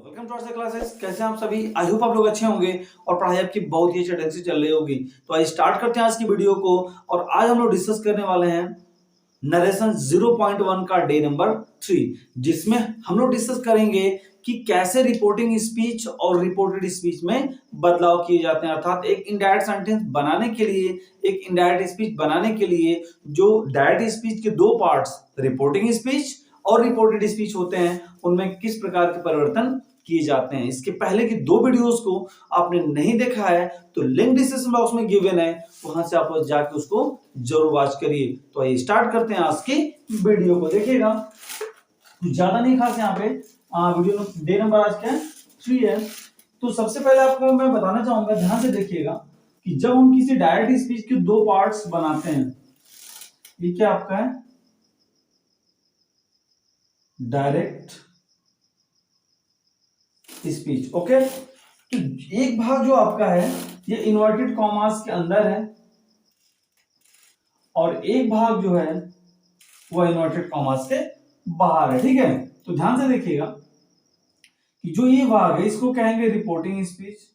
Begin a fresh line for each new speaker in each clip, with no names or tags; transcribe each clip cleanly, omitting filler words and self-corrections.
Welcome to our classes. कैसे हैं आप सभी? आई होप आप लोग अच्छे होंगे और पढ़ाई आपकी बहुत ही अच्छे ढंग से चल रही होगी। तो आइए स्टार्ट करते हैं आज की वीडियो को। और आज हम लोग डिस्कस करने वाले हैं नरेशन 0.1 का डे नंबर 3, जिसमें हम लोग डिस्कस करेंगे कि कैसे रिपोर्टिंग स्पीच और रिपोर्टेड स्पीच में बदलाव किए जाते हैं। अर्थात एक इनडायरेक्ट सेंटेंस बनाने के लिए, एक इनडायरेक्ट स्पीच बनाने के लिए जो डायरेक्ट स्पीच के दो पार्ट्स रिपोर्टिंग स्पीच और रिपोर्टेड स्पीच होते हैं, उनमें किस प्रकार के परिवर्तन किए जाते हैं। इसके पहले की दो वीडियोस को आपने नहीं देखा है तो लिंक डिस्क्रिप्शन बॉक्स में गिवन है, वहां से आप जाके उसको जरूर वॉच करिए। तो आइए स्टार्ट करते हैं आज की वीडियो को। देखिएगा ज्यादा नहीं खास यहाँ पे वीडियो डे नंबर आज क्या है 3 है। तो सबसे पहले आपको मैं बताना चाहूंगा, ध्यान से देखिएगा कि जब हम किसी डायरेक्ट स्पीच के दो पार्ट्स बनाते हैं, ये क्या आपका है डायरेक्ट स्पीच। ओके, तो एक भाग जो आपका है ये इन्वर्टेड कॉमास के अंदर है और एक भाग जो है वो इन्वर्टेड कॉमास के बाहर है। ठीक है, तो ध्यान से देखिएगा कि जो ये भाग है इसको कहेंगे रिपोर्टिंग स्पीच,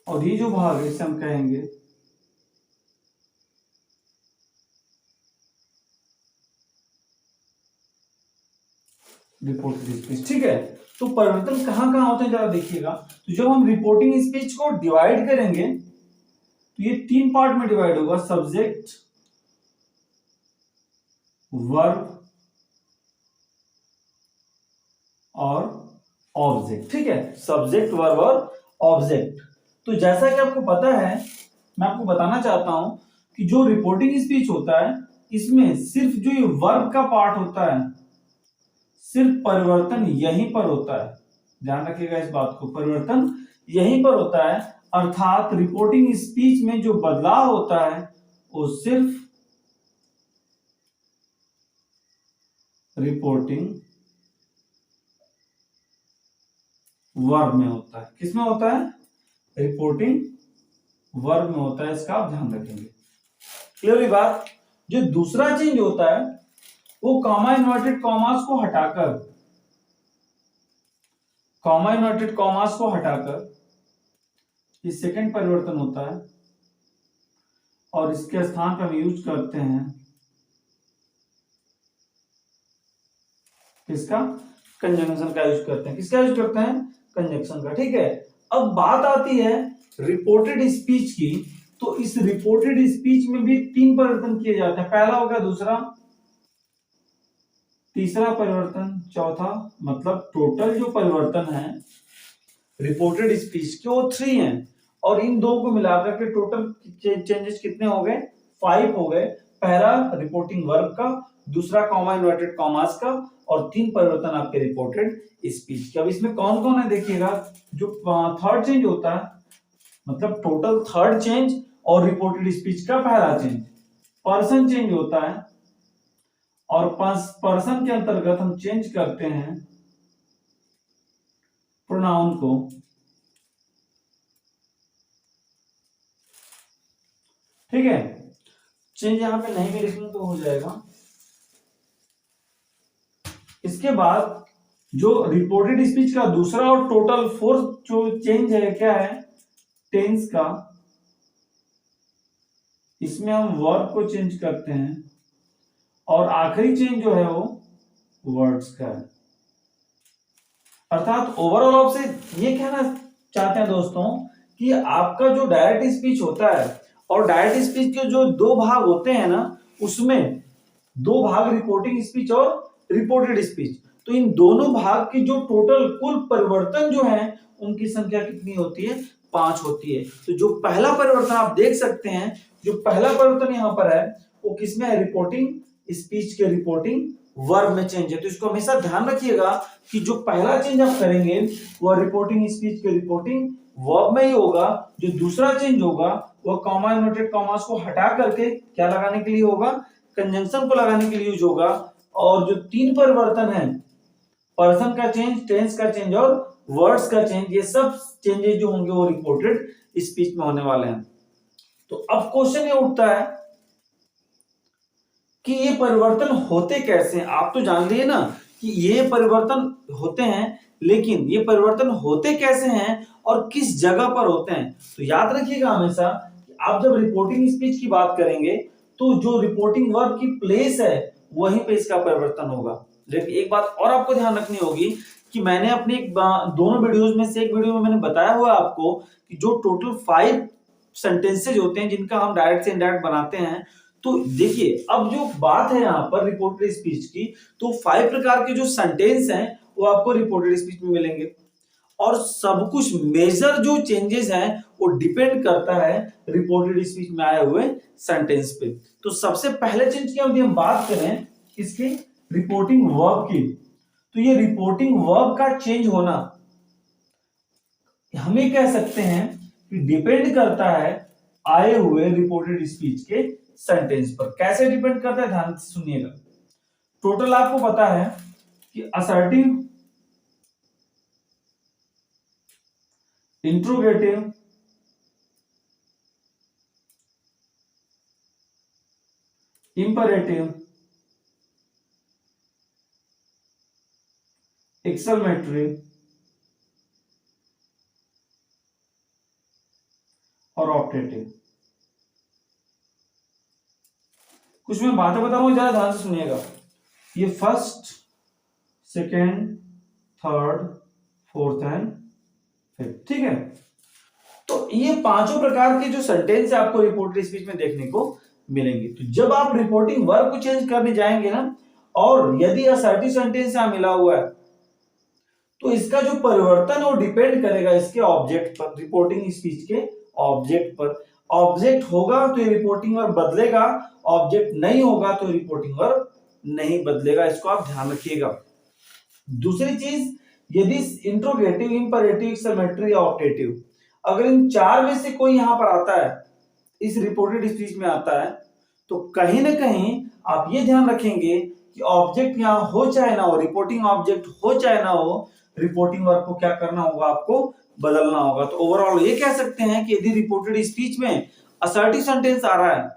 और ये जो भाग है इसे हम कहेंगे रिपोर्टेड स्पीच। ठीक है, तो परिवर्तन कहां कहां होते हैं जरा देखिएगा। तो जब हम रिपोर्टिंग स्पीच को डिवाइड करेंगे तो ये 3 पार्ट में डिवाइड होगा, सब्जेक्ट, वर्ब और ऑब्जेक्ट। ठीक है, सब्जेक्ट, वर्ब और ऑब्जेक्ट। तो जैसा कि आपको पता है, मैं आपको बताना चाहता हूं कि जो रिपोर्टिंग स्पीच होता है इसमें सिर्फ जो ये वर्ब का पार्ट होता है, सिर्फ परिवर्तन यहीं पर होता है। ध्यान रखिएगा इस बात को, परिवर्तन यहीं पर होता है। अर्थात रिपोर्टिंग स्पीच में जो बदलाव होता है वो सिर्फ रिपोर्टिंग वर्ब में होता है। किसमें होता है? रिपोर्टिंग वर्ब में होता है। इसका आप ध्यान रखेंगे। क्लियर हुई बात? जो दूसरा चेंज होता है वो कॉमा इन्वर्टेड कॉमास को हटाकर, कॉमा इन्वर्टेड कॉमास को हटाकर ये सेकंड परिवर्तन होता है और इसके स्थान पर हम यूज करते हैं किसका? कंजंक्शन का यूज करते हैं। किसका यूज करते हैं? कंजंक्शन का। ठीक है, अब बात आती है रिपोर्टेड स्पीच की। तो इस रिपोर्टेड स्पीच में भी 3 परिवर्तन किए जाते हैं। पहला हो गया, दूसरा, तीसरा परिवर्तन, चौथा। मतलब टोटल जो परिवर्तन है रिपोर्टेड स्पीच के वो 3 हैं और इन दो को मिलाकर के टोटल चेंजेस कितने हो गए? 5 हो गए। पहला रिपोर्टिंग वर्ब का, दूसरा कॉमा इन्वर्टेड कॉमास का, और 3 परिवर्तन आपके रिपोर्टेड स्पीच के। अब इसमें कौन कौन है देखिएगा। जो थर्ड चेंज होता है, मतलब टोटल थर्ड चेंज और रिपोर्टेड स्पीच का पहला चेंज, पर्सन चेंज होता है। और पर्सन के अंतर्गत हम चेंज करते हैं प्रोनाउन को। ठीक है, चेंज यहां पे नहीं भी लिखूं तो हो जाएगा। इसके बाद जो रिपोर्टेड स्पीच का दूसरा और टोटल फोर्थ जो चेंज है क्या है? टेंस का। इसमें हम वर्ब को चेंज करते हैं और आखिरी चेंज जो है वो वर्ड्स का है। अर्थात ओवरऑल आपसे ये कहना चाहते हैं दोस्तों कि आपका जो डायरेक्ट स्पीच होता है और डायरेक्ट स्पीच के जो 2 भाग होते हैं ना, उसमें 2 भाग रिपोर्टिंग स्पीच और रिपोर्टेड स्पीच। तो इन दोनों भाग की जो टोटल कुल परिवर्तन जो है उनकी संख्या कितनी होती है? 5 होती है। तो जो पहला परिवर्तन आप देख सकते हैं, जो पहला परिवर्तन यहाँ पर है वो किसमें है? रिपोर्टिंग स्पीच के रिपोर्टिंग वर्ब में चेंज है। तो इसको हमेशा ध्यान रखिएगा कि जो पहला चेंज आप करेंगे वो रिपोर्टिंग स्पीच के रिपोर्टिंग वर्ब में ही होगा। जो दूसरा चेंज होगा वो कॉमा इन्वर्टेड कॉमास को हटा करके क्या लगाने के लिए होगा? कंजंक्शन को लगाने के लिए यूज होगा। और जो 3 परिवर्तन है, पर्सन का चेंज, टेंस का चेंज और वर्ड्स का चेंज, ये सब चेंजेस जो होंगे वो रिपोर्टेड स्पीच में होने वाले हैं। तो अब क्वेश्चन ये उठता है कि ये परिवर्तन होते कैसे हैं। आप तो जान लिए ना कि ये परिवर्तन होते हैं, लेकिन ये परिवर्तन होते कैसे हैं और किस जगह पर होते हैं। तो याद रखिएगा हमेशा कि आप जब रिपोर्टिंग स्पीच की बात करेंगे तो जो रिपोर्टिंग वर्ब की प्लेस है वहीं पे इसका परिवर्तन होगा। लेकिन एक बात और आपको ध्यान रखनी होगी कि मैंने अपने दोनों वीडियोस में से एक वीडियो में मैंने बताया हुआ आपको कि जो टोटल 5 सेंटेंसेज होते हैं जिनका हम डायरेक्ट से इनडायरेक्ट बनाते हैं। तो देखिए अब जो बात है यहाँ पर रिपोर्टेड स्पीच की, तो 5 प्रकार के जो सेंटेंस हैं वो आपको रिपोर्टेड स्पीच में मिलेंगे और सब कुछ मेजर जो चेंजेस हैं वो डिपेंड करता है रिपोर्टेड स्पीच में आए हुए सेंटेंस पे। तो सबसे पहले चीज की यदि हम बात करें इसकी रिपोर्टिंग वर्ब की, तो ये रिपोर्टिंग वर्ब का चेंज होना हमें कह सकते हैं कि डिपेंड करता है आए हुए रिपोर्टेड स्पीच के सेंटेंस पर। कैसे डिपेंड करता है ध्यान से सुनिएगा। टोटल आपको पता है कि असर्टिव, इंट्रोगेटिव, इंपरेटिव, एक्सक्लेमेटरी और ऑप्टेटिव। कुछ मैं बातें बताऊंगा, ज्यादा ध्यान से सुनिएगा। ये first, second, third, fourth and fifth, ठीक है। तो ये पांचों प्रकार के जो सेंटेंस है आपको रिपोर्टेड स्पीच में देखने को मिलेंगे। तो जब आप रिपोर्टिंग वर्ब को चेंज करने जाएंगे ना, और यदि असर्टिव सेंटेंस यहां मिला हुआ है तो इसका जो परिवर्तन है वो डिपेंड करेगा इसके ऑब्जेक्ट पर, रिपोर्टिंग स्पीच के ऑब्जेक्ट पर। ऑब्जेक्ट होगा तो ये रिपोर्टिंग वर्ब बदलेगा, ऑब्जेक्ट नहीं होगा तो रिपोर्टिंग वर्ब नहीं बदलेगा। इसको आप ध्यान रखिएगा। दूसरी चीज, यदि इंट्रोगेटिव, इंपरेटिव, एक्सक्लेमेटरी या ऑप्टेटिव, अगर इन चार में से कोई यहां पर आता है, इस रिपोर्टेड स्पीच में आता है, तो कहीं ना कहीं आप ये ध्यान रखेंगे कि ऑब्जेक्ट यहां हो चाहे ना हो, रिपोर्टिंग ऑब्जेक्ट हो चाहे ना हो, रिपोर्टिंग वर्ब को क्या करना होगा, आपको बदलना होगा। तो ओवरऑल ये कह सकते हैं कि यदि रिपोर्टेड स्पीच में असर्टिव सेंटेंस आ रहा है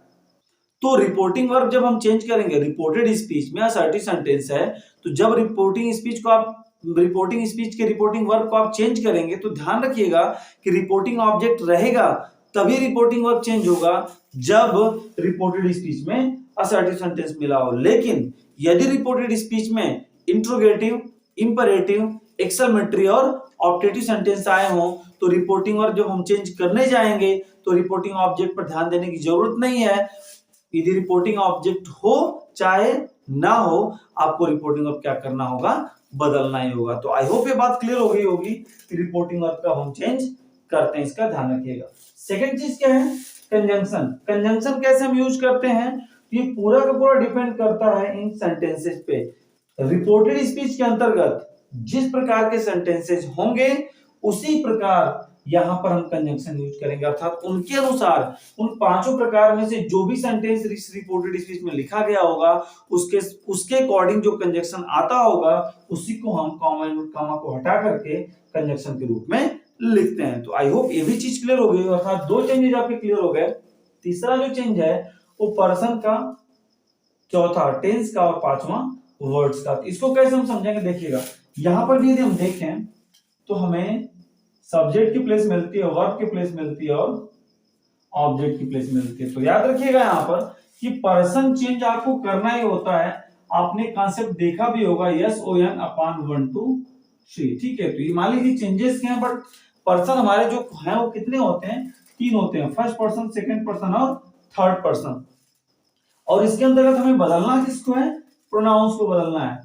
तो रिपोर्टिंग वर्ब जब हम चेंज करेंगे, रिपोर्टेड स्पीच में असर्टिव सेंटेंस है तो जब रिपोर्टिंग स्पीच को आप, रिपोर्टिंग स्पीच के रिपोर्टिंग वर्ब को आप चेंज करेंगे तो ध्यान रखिएगा कि रिपोर्टिंग ऑब्जेक्ट रहेगा, तभी रिपोर्टिंग वर्ब चेंज होगा जब रिपोर्टेड स्पीच में असर्टिव सेंटेंस मिला हो। लेकिन यदि रिपोर्टेड स्पीच में इंट्रोगेटिव, इंपरेटिव, एक्सक्लेमेटरी और ऑप्टेटिव सेंटेंस आए हों तो रिपोर्टिंग वर्ब जब हम चेंज करने जाएंगे तो रिपोर्टिंग ऑब्जेक्ट पर ध्यान देने की जरूरत नहीं है। यदि रिपोर्टिंग ऑब्जेक्ट हो चाहे ना हो, आपको रिपोर्टिंग वर्ब क्या करना होगा, बदलना ही होगा। तो आई होप ये बात क्लियर हो गई होगी कि रिपोर्टिंग वर्ब का हम चेंज करते हैं, इसका ध्यान रखिएगा। सेकंड चीज क्या है, कंजंक्शन। कंजंक्शन कैसे हम यूज करते हैं, ये पूरा का पूरा डिपेंड करता है इन सेंटेंसेस पे। रिपोर्टेड स्पीच के अंतर्गत जिस प्रकार के सेंटेंसेस होंगे उसी प्रकार यहां पर हम कंजंक्शन यूज करेंगे, अर्थात उनके अनुसार उन पांचों प्रकार में से जो भी सेंटेंस रिपोर्टेड स्पीच में लिखा गया होगा उसके अकॉर्डिंग जो कंजंक्शन आता होगा उसी को हम कॉमा को हटा करके कंजंक्शन के रूप में लिखते हैं। तो आई होप ये भी चीज क्लियर हो गई, अर्थात दो चेंजेस आपके क्लियर हो गए। तीसरा जो चेंज है वो पर्सन का, चौथा टेंस का और पांचवा वर्ड्स का। इसको कैसे हम समझेंगे, देखिएगा यहां पर भी यदि हम देखें तो हमें सब्जेक्ट की प्लेस मिलती है, वर्ब की प्लेस मिलती है और ऑब्जेक्ट की प्लेस मिलती है। तो याद रखिएगा यहां पर कि पर्सन चेंज आपको करना ही होता है। आपने कॉन्सेप्ट देखा भी होगा, SON अपॉन 1 2 3, ठीक है। तो ये मान लीजिए चेंजेस के हैं, बट पर्सन हमारे जो हैं वो कितने होते हैं, तीन होते हैं, फर्स्ट पर्सन, सेकंड पर्सन और थर्ड पर्सन। और इसके अंतर्गत हमें बदलना किसको है, प्रोनाउंस को बदलना है।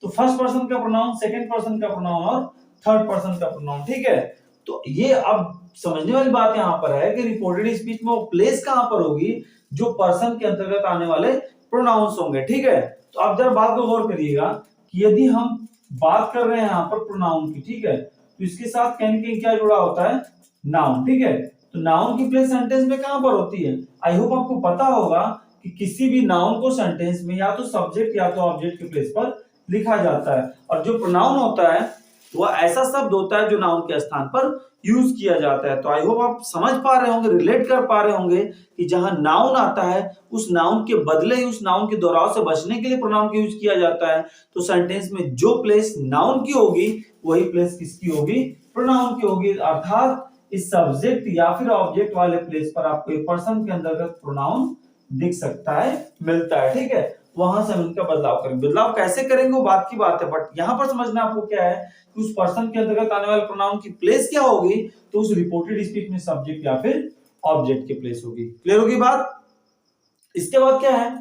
तो फर्स्ट पर्सन का प्रोनाउन, सेकंड पर्सन का प्रोनाउन और थर्ड पर्सन का प्रोनाउन, ठीक है। तो ये अब समझने वाली बात यहां पर है कि रिपोर्टेड स्पीच में वो प्लेस कहां पर होगी, जो पर्सन के अंतर्गत आने वाले प्रोनाउंस होंगे, ठीक है। तो आप जरा बात को गौर करिएगा कि यदि हम बात कर रहे हैं यहां पर प्रोनाउन की, ठीक है, तो इसके साथ कहीं कहीं क्या जुड़ा होता है, नाउन, ठीक है। तो नाउन की प्लेस सेंटेंस में कहां पर होती है, आई होप आपको पता होगा कि किसी भी नाउन को सेंटेंस में या तो सब्जेक्ट या तो ऑब्जेक्ट की प्लेस पर लिखा जाता है। और जो प्रोनाउन होता है वह ऐसा शब्द होता है जो नाउन के स्थान पर यूज किया जाता है। तो आई होप आप समझ पा रहे होंगे, रिलेट कर पा रहे होंगे कि जहां नाउन आता है उस नाउन के बदले ही उस नाउन के दोहराव से बचने के लिए प्रोनाउन का यूज किया जाता है। तो सेंटेंस में जो प्लेस नाउन की होगी वही प्लेस किसकी होगी, प्रोनाउन की होगी। अर्थात इस सब्जेक्ट या फिर ऑब्जेक्ट वाले प्लेस पर आपको एक पर्सन के अंतर्गत प्रोनाउन दिख सकता है, मिलता है, ठीक है। वहां से हम इनका बदलाव करेंगे। बदलाव कैसे करेंगे वो बात की बात है, बट यहां पर समझना आपको क्या है कि उस पर्सन के अंतर्गत आने वाले प्रोनाउन की प्लेस क्या होगी, तो उस रिपोर्टेड स्पीच में सब्जेक्ट या फिर ऑब्जेक्ट की प्लेस होगी। क्लियर होगी बात। इसके बाद क्या है,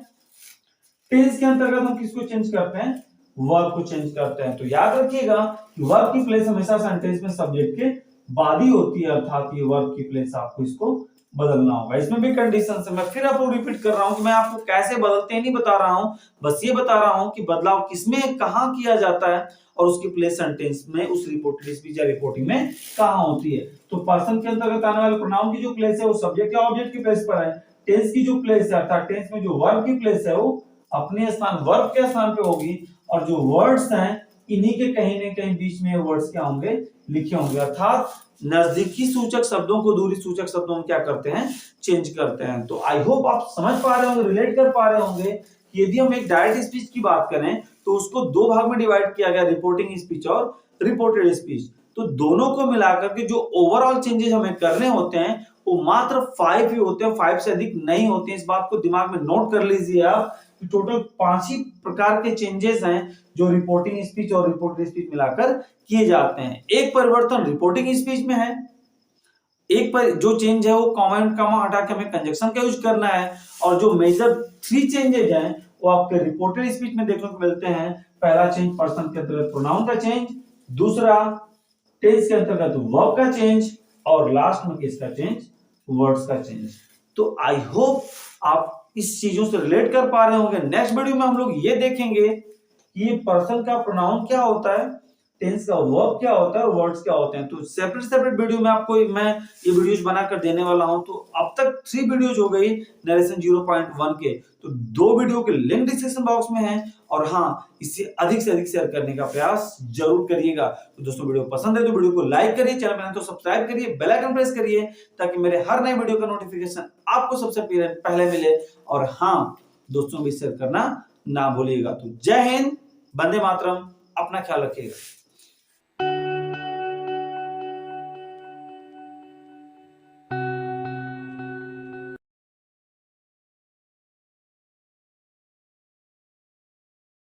टेंस के अंतर्गत हम किसको चेंज करते हैं, वर्ब को चेंज करते हैं। तो याद रखिएगा कि वर्ब की प्लेस हमेशा सेंटेंस में सब्जेक्ट के बाद ही होती है, अर्थात ये वर्ब की प्लेस आपको इसको बदलना होगा। इसमें भी कंडीशन है, मैं फिर आपको रिपीट कर रहा हूं कि मैं आपको कैसे बदलते हैं नहीं बता रहा हूं, बस ये बता रहा हूं कि बदलाव किसमें कहां किया जाता है और उसकी प्लेस सेंटेंस में उस रिपोर्टेड स्पीच या रिपोर्टिंग में कहां होती है। तो पर्सन के अंतर्गत आने वाले प्रोनाउन की जो प्लेस है वो सब्जेक्ट या ऑब्जेक्ट की प्लेस पर है। टेंस की जो प्लेस है अर्थात टेंस में जो वर्ब की प्लेस है वो अपने स्थान वर्ब के स्थान पे होगी, और जो वर्ड्स हैं इन्हीं के कहीं ना कहीं बीच में वर्ड्स क्या होंगे, लिखे होंगे। अर्थात नजदीकी सूचक शब्दों को दूरी सूचक शब्दों में क्या करते हैं, चेंज करते हैं। तो आई होप आप समझ पा रहे होंगे, रिलेट कर पा रहे होंगे कि यदि हम एक डायरेक्ट स्पीच की बात करें तो उसको दो भाग में डिवाइड किया गया, रिपोर्टिंग स्पीच और रिपोर्टेड स्पीच। तो दोनों को मिलाकर के जो ओवरऑल चेंजेस हमें करने होते हैं वो मात्र 5 ही होते हैं, 5 से अधिक नहीं होते हैं। इस बात को दिमाग में नोट कर लीजिए आप कि टोटल 5 ही प्रकार के चेंजेस हैं जो रिपोर्टिंग स्पीच और रिपोर्टेड स्पीच मिलाकर किए जाते हैं। एक परिवर्तन रिपोर्टिंग स्पीच में है, एक पर जो चेंज है वो कॉमा एंड कॉमा हटा के हमें कंजक्शन का यूज करना है, और जो मेजर 3 चेंजेस हैं वो आपके रिपोर्टेड स्पीच में देखने को मिलते हैं। पहला चेंज पर्सन के अंतर्गत प्रोनाउन का चेंज, दूसरा टेंस के अंतर्गत वर्ब का चेंज, और लास्ट में किसका चेंज, वर्ड्स का चेंज। तो आई होप आप इस चीजों से रिलेट कर पा रहे होंगे। नेक्स्ट वीडियो में हम लोग ये देखेंगे कि ये पर्सन का प्रोनाउन क्या होता है, टेंस का वर्ब क्या होता है और वर्ड्स क्या होते हैं। तो सेपरेट वीडियो में आपको मैं ये वीडियोस बनाकर देने वाला हूं। तो अब तक 3 वीडियोस हो गई नरेशन 0.1 के, तो 2 वीडियो के लिंक डिस्क्रिप्शन बॉक्स में है। और हाँ, इसे अधिक से अधिक शेयर करने का प्रयास जरूर करिएगा। तो दोस्तों वीडियो पसंद है तो वीडियो को लाइक करिए, चैनल पर तो सब्सक्राइब करिए, बेल आइकन प्रेस करिए ताकि मेरे हर नए वीडियो का नोटिफिकेशन आपको सबसे पहले मिले। और हाँ, दोस्तों भी शेयर करना ना भूलिएगा। तो जय हिंद, वंदे मातरम, अपना ख्याल रखिएगा।